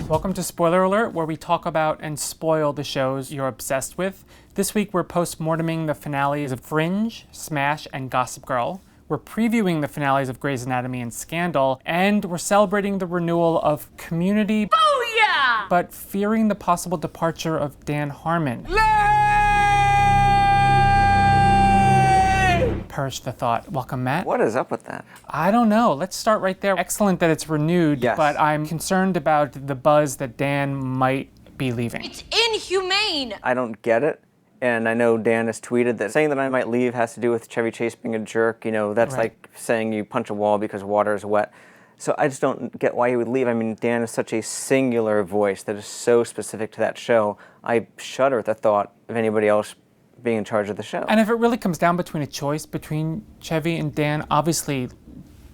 Welcome to Spoiler Alert, where we talk about and spoil the shows you're obsessed with. This week we're post-morteming the finales of Fringe, Smash, and Gossip Girl. We're previewing the finales of Grey's Anatomy and Scandal, and we're celebrating the renewal of Community. Oh yeah! But fearing the possible departure of Dan Harmon. Perish the thought. Welcome, Matt. What is up with that? I don't know. Let's start right there. Excellent that it's renewed, yes. But I'm concerned about the buzz that Dan might be leaving. It's inhumane! I don't get it. And I know Dan has tweeted that saying that I might leave has to do with Chevy Chase being a jerk. You know, that's like saying you punch a wall because water is wet. So I just don't get why he would leave. I mean, Dan is such a singular voice that is so specific to that show. I shudder at the thought of anybody else being in charge of the show. And if it really comes down between a choice between Chevy and Dan, obviously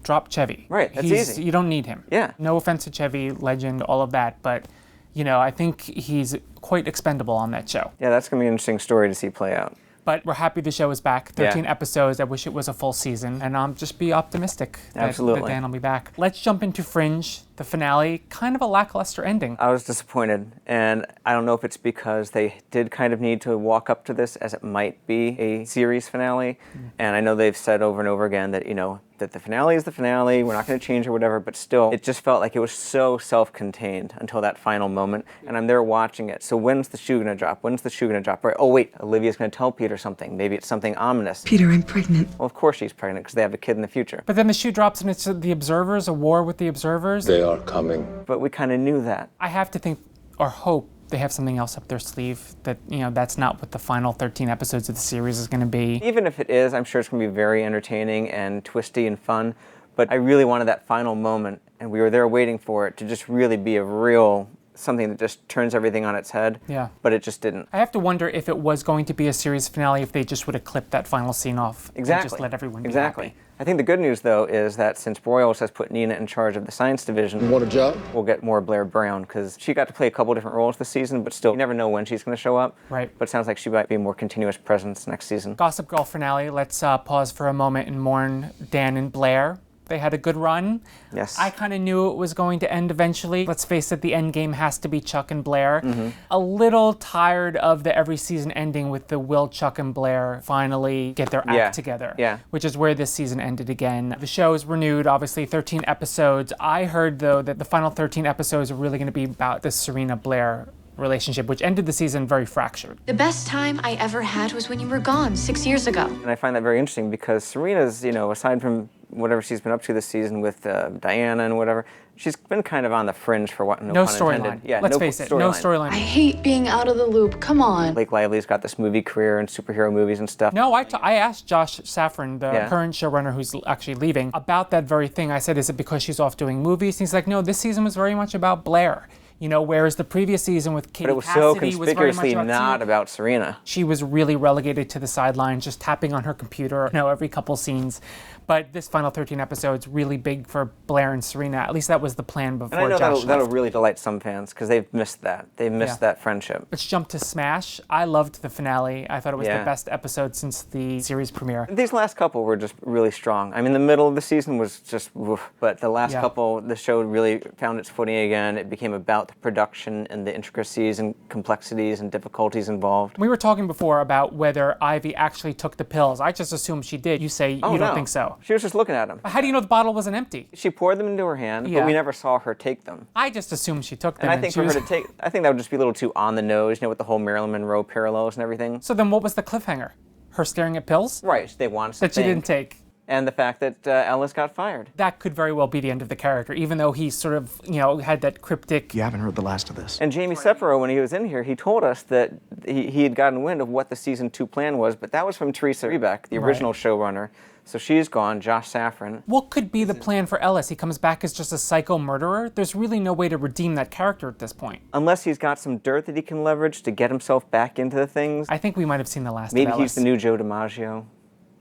drop Chevy. Right, that's easy. You don't need him. Yeah. No offense to Chevy, legend, all of that, but you know, I think he's quite expendable on that show. Yeah, that's going to be an interesting story to see play out. But we're happy the show is back. 13 episodes. I wish it was a full season. And just be optimistic that Dan will be back. Let's jump into Fringe, the finale. Kind of a lackluster ending. I was disappointed. And I don't know if it's because they did kind of need to walk up to this as it might be a series finale. And I know they've said over and over again that, you know, that the finale is the finale, we're not going to change or whatever, but still, it just felt like it was so self-contained until that final moment, and I'm there watching it. So when's the shoe going to drop? When's the shoe going to drop? Right? Oh wait, Olivia's going to tell Peter something. Maybe it's something ominous. Peter, I'm pregnant. Well, of course she's pregnant, because they have a kid in the future. But then the shoe drops and it's the Observers, a war with the Observers. They are coming. But we kind of knew that. I have to think, or hope, they have something else up their sleeve that, you know, that's not what the final 13 episodes of the series is going to be. Even if it is, I'm sure it's going to be very entertaining and twisty and fun. But I really wanted that final moment, and we were there waiting for it to just really be a real something that just turns everything on its head. Yeah. But it just didn't. I have to wonder if it was going to be a series finale if they just would have clipped that final scene off. Exactly. And just let everyone be exactly. happy. I think the good news, though, is that since Broyles has put Nina in charge of the science division, what a job. We'll get more Blair Brown, because she got to play a couple different roles this season, but still, you never know when she's going to show up. Right. But it sounds like she might be a more continuous presence next season. Gossip Girl finale. Let's pause for a moment and mourn Dan and Blair. They had a good run. Yes. I kind of knew it was going to end eventually. Let's face it, the end game has to be Chuck and Blair. A little tired of the every season ending with the will Chuck and Blair finally get their act together. Yeah. Which is where this season ended again. The show is renewed, obviously 13 episodes. I heard, though, that the final 13 episodes are really going to be about the Serena-Blair relationship, which ended the season very fractured. The best time I ever had was when you were gone 6 years ago. And I find that very interesting because Serena's, you know, aside from whatever she's been up to this season with Diana and whatever, she's been kind of on the fringe for what, no pun intended. Yeah, let's face it, no storyline. I hate being out of the loop, come on. Blake Lively's got this movie career and superhero movies and stuff. No, I asked Josh Safran, the current showrunner who's actually leaving, about that very thing. I said, is it because she's off doing movies? And he's like, no, this season was very much about Blair. You know, whereas the previous season with Katie Cassidy so conspicuously was not about Serena. She was really relegated to the sidelines, just tapping on her computer, you know, every couple scenes. But this final 13 episodes really big for Blair and Serena. At least that was the plan before and I know Josh that'll left. really delight some fans because they've missed that. They've missed that friendship. Let's jump to Smash. I loved the finale. I thought it was the best episode since the series premiere. These last couple were just really strong. I mean, the middle of the season was just woof, but the last couple, the show really found its footing again. It became about the production and the intricacies and complexities and difficulties involved. We were talking before about whether Ivy actually took the pills. I just assumed she did. You say you don't think so. She was just looking at them. How do you know the bottle wasn't empty? She poured them into her hand, but we never saw her take them. I just assumed she took them. And I think for her to take, I think that would just be a little too on the nose, you know, with the whole Marilyn Monroe parallels and everything. So then what was the cliffhanger? Her staring at pills? Right, they wanted to that she didn't take. And the fact that Ellis got fired. That could very well be the end of the character, even though he sort of, you know, had that cryptic... You haven't heard the last of this. And Jamie Sepero, when he was in here, he told us that he had gotten wind of what the season 2 plan was, but that was from Teresa Rebeck, the original showrunner. So she's gone, Josh Safran. What could be the plan for Ellis? He comes back as just a psycho murderer? There's really no way to redeem that character at this point. Unless he's got some dirt that he can leverage to get himself back into the things. I think we might have seen the last of Maybe Ellis. he's the new Joe DiMaggio.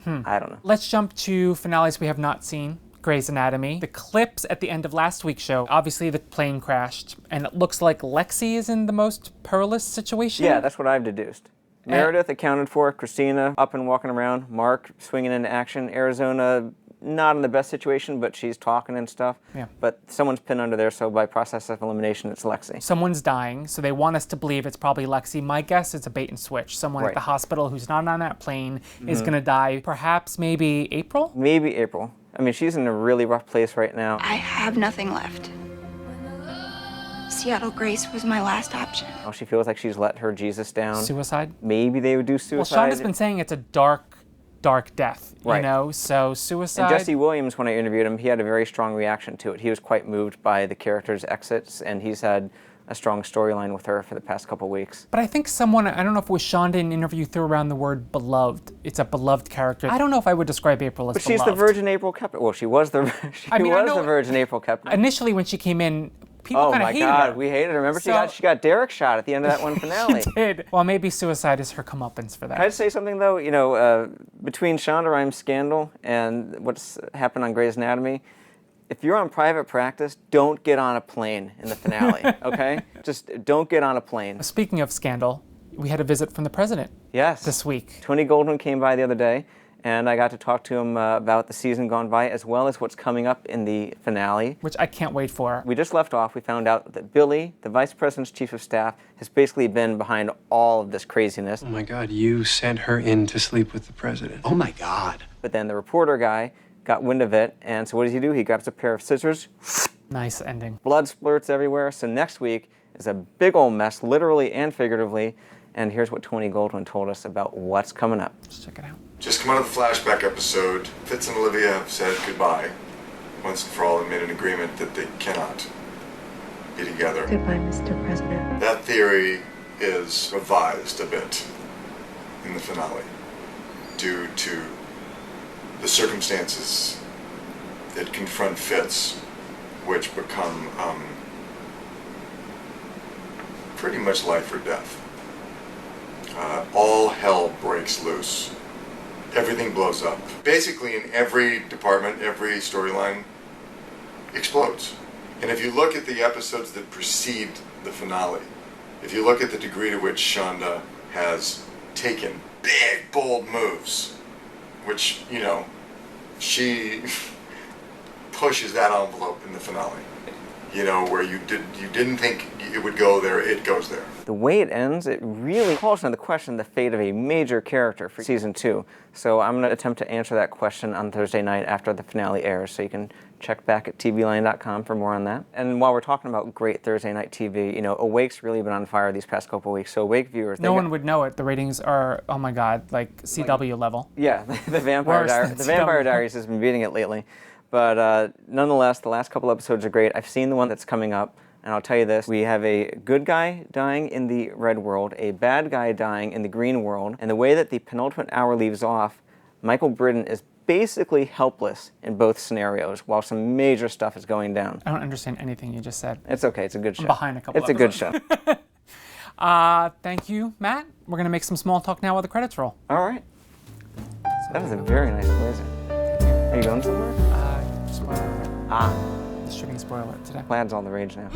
I don't know. Let's jump to finales we have not seen. Grey's Anatomy. The clips at the end of last week's show, obviously the plane crashed, and it looks like Lexi is in the most perilous situation. Yeah, that's what I've deduced. Meredith accounted for, Christina up and walking around, Mark swinging into action, Arizona not in the best situation, but she's talking and stuff. Yeah. But someone's pinned under there, so by process of elimination, it's Lexi. Someone's dying, so they want us to believe it's probably Lexi. My guess is a bait and switch. Someone at the hospital who's not on that plane is going to die. Perhaps maybe April? Maybe April. I mean, she's in a really rough place right now. I have nothing left. Seattle Grace was my last option. Oh, she feels like she's let her Jesus down. Suicide? Maybe they would do suicide. Well, Shonda's been saying it's a dark death, you know, so suicide. And Jesse Williams, when I interviewed him, he had a very strong reaction to it. He was quite moved by the character's exits, and he's had a strong storyline with her for the past couple weeks. But I think someone, I don't know if it was Shonda in an interview, threw around the word beloved. It's a beloved character. I don't know if I would describe April as beloved. But she's the Virgin April Kepner. Well, she was the the Virgin April Kepner. Initially, when she came in, people kind of hated her. Oh my God, we hated her. Remember, she got Derek shot at the end of that one finale. She did. Well, maybe suicide is her comeuppance for that. Can I say something, though? You know, between Shonda Rhimes' scandal and what's happened on Grey's Anatomy, if you're on private practice, don't get on a plane in the finale, okay? Just don't get on a plane. Speaking of scandal, we had a visit from the president this week. Tony Goldwyn came by the other day, and I got to talk to him about the season gone by, as well as what's coming up in the finale. Which I can't wait for. We just left off. We found out that Billy, the vice president's chief of staff, has basically been behind all of this craziness. Oh my God, you sent her in to sleep with the president. Oh my God. But then the reporter guy got wind of it, and so what does he do? He grabs a pair of scissors. Nice ending. Blood splurts everywhere. So next week is a big old mess, literally and figuratively. And here's what Tony Goldwyn told us about what's coming up. Let's check it out. Just come out of the flashback episode. Fitz and Olivia have said goodbye once and for all and made an agreement that they cannot be together. Goodbye, Mr. President. That theory is revised a bit in the finale due to the circumstances that confront Fitz, which become pretty much life or death. All hell breaks loose. Everything blows up. Basically, in every department, every storyline explodes. And if you look at the episodes that precede the finale, if you look at the degree to which Shonda has taken big, bold moves, which, you know, she pushes that envelope in the finale. You know, where you didn't think it would go there, it goes there. The way it ends, it really calls into question the fate of a major character for season 2. So I'm going to attempt to answer that question on Thursday night after the finale airs, so you can check back at tvline.com for more on that. And while we're talking about great Thursday night TV, you know, Awake's really been on fire these past couple weeks. So Awake viewers... No one would know it. The ratings are, oh my God, like CW level. Yeah, the Vampire Diaries has been beating it lately. But nonetheless, the last couple episodes are great. I've seen the one that's coming up, and I'll tell you this. We have a good guy dying in the red world, a bad guy dying in the green world, and the way that the penultimate hour leaves off, Michael Britton is basically helpless in both scenarios while some major stuff is going down. I don't understand anything you just said. It's okay. It's a good show. I'm behind a couple It's a good show. Thank you, Matt. We're going to make some small talk now while the credits roll. All right. That was a very nice blazer. Are you going somewhere? Spoiler alert. Ah. Distributing spoiler alert today. Plaid's all the rage now.